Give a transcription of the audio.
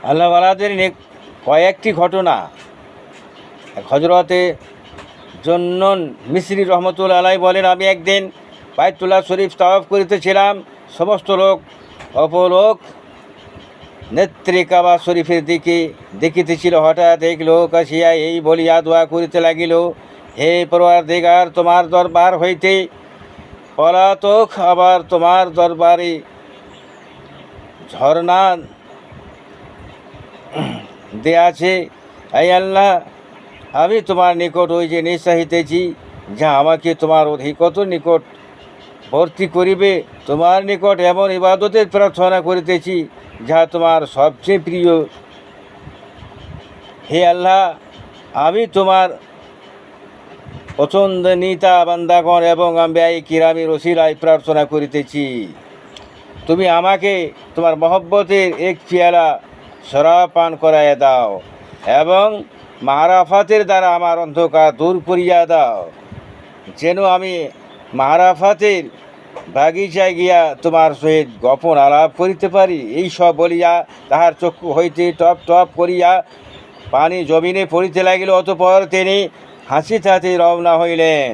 আল্লাহওয়ালাদের কয়েকটি ঘটনা। হজরতে জন্নুন মিসরি রহমতুল্লাহ আলাই বলেন, আমি একদিন বাইতুল্লাহ শরীফ তাওয়াফ করিতেছিলাম। সমস্ত লোক অপলোক নেত্রী কাবা শরীফের দিকে দেখিতেছিল। হঠাৎ এক লোক আসিয়া এই বলিয়া দোয়া করিতে লাগিল, হে পরওয়ারদিগার, তোমার দরবার হইতে পলাতক আবার তোমার দরবারে ঝর্ণা দেয়াছে। এই আল্লাহ, আমি তোমার নিকট ওই যে চাহিতেছি, যা আমাকে তোমার অধিকত নিকট ভর্তি করিবে। তোমার নিকট এমন ইবাদতের প্রার্থনা করিতেছি যা তোমার সবচেয়ে প্রিয়। হে আল্লাহ, আমি তোমার পছন্দনীতা বান্দাগণ এবং আম্বিয়ায়ে কিরামের ওসিলায় প্রার্থনা করিতেছি, তুমি আমাকে তোমার মহব্বতের এক পিয়ালা শরাব পান করাইয়া দাও এবং মারাফাতের দ্বারা আমার অন্ধকার দূর করিয়া দাও, যেন আমি মারাফাতের বাগিচায় গিয়া তোমার সহিত গোপন আলাপ করিতে পারি। এই সব বলিয়া তাহার চক্ষু হইতে টপ টপ করিয়া পানি জমিনে পড়িতে লাগিল। অতঃপর তিনি হাসিতে হাসিতে রওনা হইলেন।